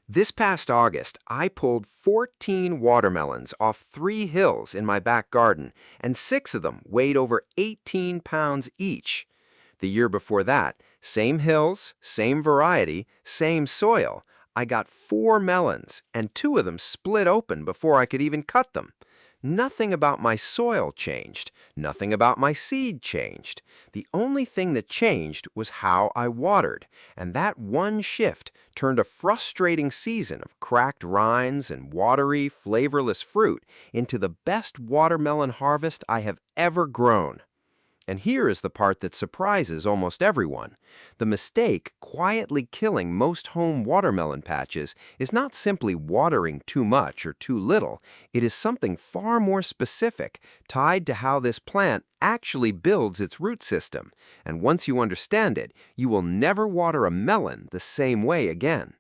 This past August, I pulled 14 watermelons off 3 hills in my back garden, and 6 of them weighed over 18 pounds each. The year before that, same hills, same variety, same soil. I got 4 melons, and 2 of them split open before I could even cut them. Nothing about my soil changed. Nothing about my seed changed. The only thing that changed was how I watered, and that one shift turned a frustrating season of cracked rinds and watery, flavorless fruit into the best watermelon harvest I have ever grown. And here is the part that surprises almost everyone. The mistake quietly killing most home watermelon patches is not simply watering too much or too little. It is something far more specific, tied to how this plant actually builds its root system. And once you understand it, you will never water a melon the same way again.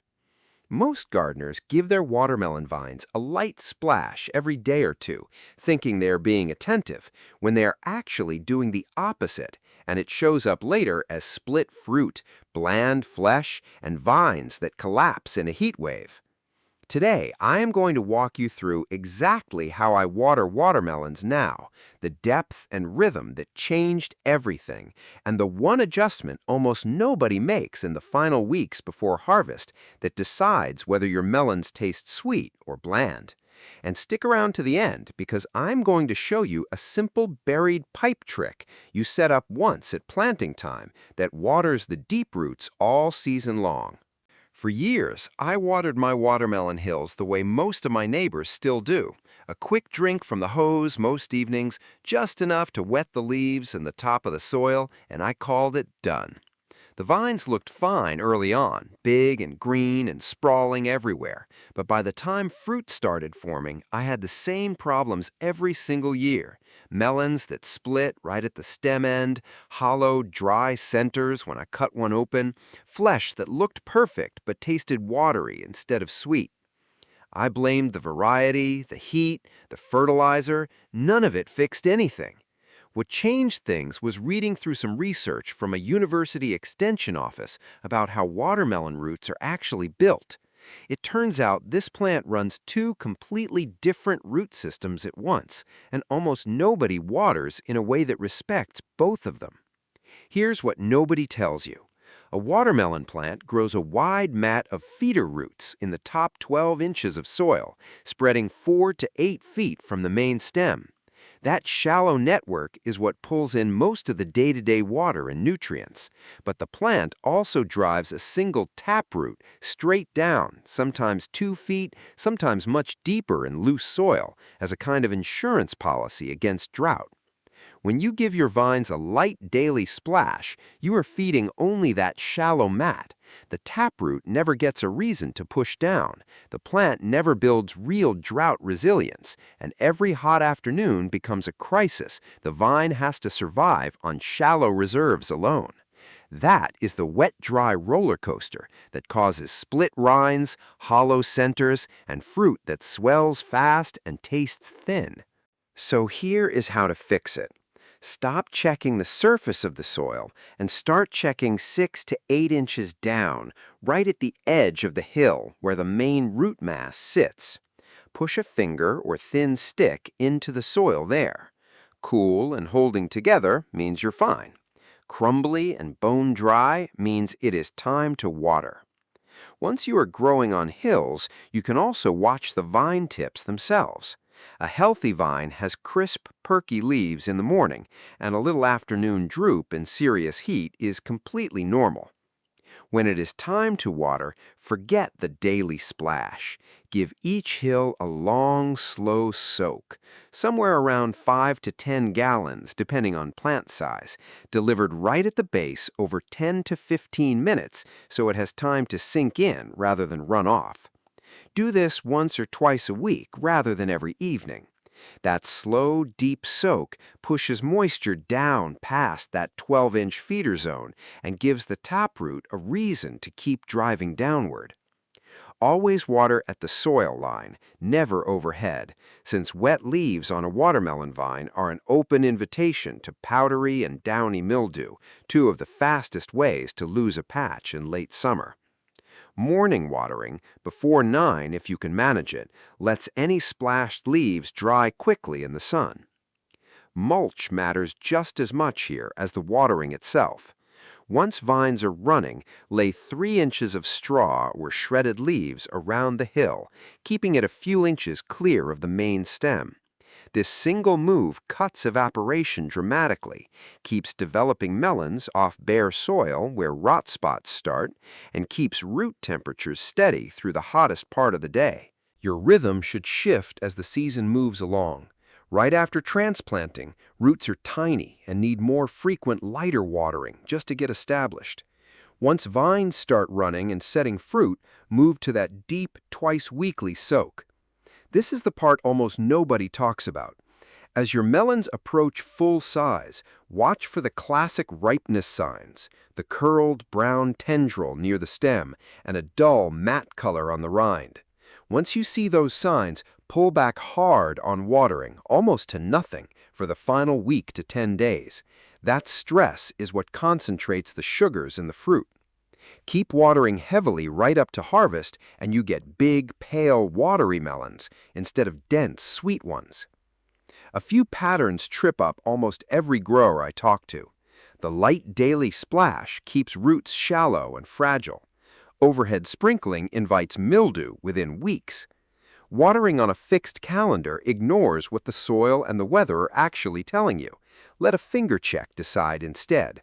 Most gardeners give their watermelon vines a light splash every day or two, thinking they are being attentive, when they are actually doing the opposite, and it shows up later as split fruit, bland flesh, and vines that collapse in a heat wave. Today, I am going to walk you through exactly how I water watermelons now, the depth and rhythm that changed everything, and the one adjustment almost nobody makes in the final weeks before harvest that decides whether your melons taste sweet or bland. And stick around to the end because I'm going to show you a simple buried pipe trick you set up once at planting time that waters the deep roots all season long. For years, I watered my watermelon hills the way most of my neighbors still do. A quick drink from the hose most evenings, just enough to wet the leaves and the top of the soil, and I called it done. The vines looked fine early on, big and green and sprawling everywhere, but by the time fruit started forming, I had the same problems every single year. Melons that split right at the stem end, hollow, dry centers when I cut one open, flesh that looked perfect but tasted watery instead of sweet. I blamed the variety, the heat, the fertilizer. None of it fixed anything. What changed things was reading through some research from a university extension office about how watermelon roots are actually built. It turns out this plant runs 2 completely different root systems at once, and almost nobody waters in a way that respects both of them. Here's what nobody tells you. A watermelon plant grows a wide mat of feeder roots in the top 12 inches of soil, spreading 4 to 8 feet from the main stem. That shallow network is what pulls in most of the day-to-day water and nutrients. But the plant also drives a single taproot straight down, sometimes 2 feet, sometimes much deeper in loose soil, as a kind of insurance policy against drought. When you give your vines a light daily splash, you are feeding only that shallow mat. The taproot never gets a reason to push down. The plant never builds real drought resilience, and every hot afternoon becomes a crisis. The vine has to survive on shallow reserves alone. That is the wet-dry roller coaster that causes split rinds, hollow centers, and fruit that swells fast and tastes thin. So here is how to fix it. Stop checking the surface of the soil and start checking 6 to 8 inches down, right at the edge of the hill where the main root mass sits. Push a finger or thin stick into the soil there. Cool and holding together means you're fine. Crumbly and bone dry means it is time to water. Once you are growing on hills, you can also watch the vine tips themselves. A healthy vine has crisp, perky leaves in the morning, and a little afternoon droop in serious heat is completely normal. When it is time to water, forget the daily splash. Give each hill a long, slow soak, somewhere around 5 to 10 gallons, depending on plant size, delivered right at the base over 10 to 15 minutes so it has time to sink in rather than run off. Do this once or twice a week rather than every evening. That slow, deep soak pushes moisture down past that 12-inch feeder zone and gives the taproot a reason to keep driving downward. Always water at the soil line, never overhead, since wet leaves on a watermelon vine are an open invitation to powdery and downy mildew, 2 of the fastest ways to lose a patch in late summer. Morning watering, before 9 if you can manage it, lets any splashed leaves dry quickly in the sun. Mulch matters just as much here as the watering itself. Once vines are running, lay 3 inches of straw or shredded leaves around the hill, keeping it a few inches clear of the main stem. This single move cuts evaporation dramatically, keeps developing melons off bare soil where rot spots start, and keeps root temperatures steady through the hottest part of the day. Your rhythm should shift as the season moves along. Right after transplanting, roots are tiny and need more frequent, lighter watering just to get established. Once vines start running and setting fruit, move to that deep, twice-weekly soak. This is the part almost nobody talks about. As your melons approach full size, watch for the classic ripeness signs, the curled brown tendril near the stem and a dull matte color on the rind. Once you see those signs, pull back hard on watering, almost to nothing, for the final week to 10 days. That stress is what concentrates the sugars in the fruit. Keep watering heavily right up to harvest, and you get big, pale, watery melons instead of dense, sweet ones. A few patterns trip up almost every grower I talk to. The light daily splash keeps roots shallow and fragile. Overhead sprinkling invites mildew within weeks. Watering on a fixed calendar ignores what the soil and the weather are actually telling you. Let a finger check decide instead.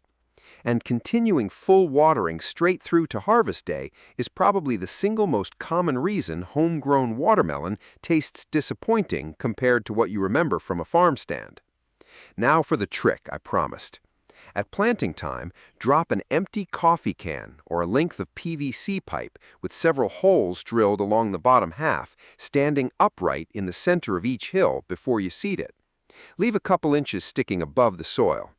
And continuing full watering straight through to harvest day is probably the single most common reason homegrown watermelon tastes disappointing compared to what you remember from a farm stand. Now for the trick I promised. At planting time, drop an empty coffee can or a length of PVC pipe with several holes drilled along the bottom half, standing upright in the center of each hill before you seed it. Leave a couple inches sticking above the soil.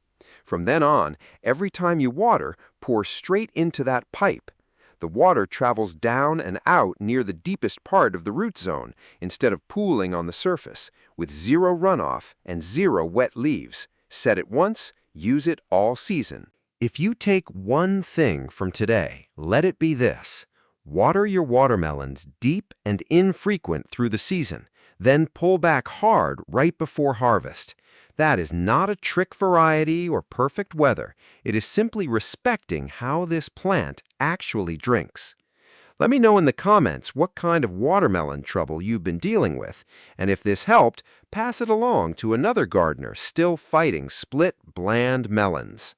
From then on, every time you water, pour straight into that pipe. The water travels down and out near the deepest part of the root zone instead of pooling on the surface, with zero runoff and zero wet leaves. Set it once, use it all season. If you take one thing from today, let it be this. Water your watermelons deep and infrequent through the season, then pull back hard right before harvest. That is not a trick variety or perfect weather. It is simply respecting how this plant actually drinks. Let me know in the comments what kind of watermelon trouble you've been dealing with, and if this helped, pass it along to another gardener still fighting split, bland melons.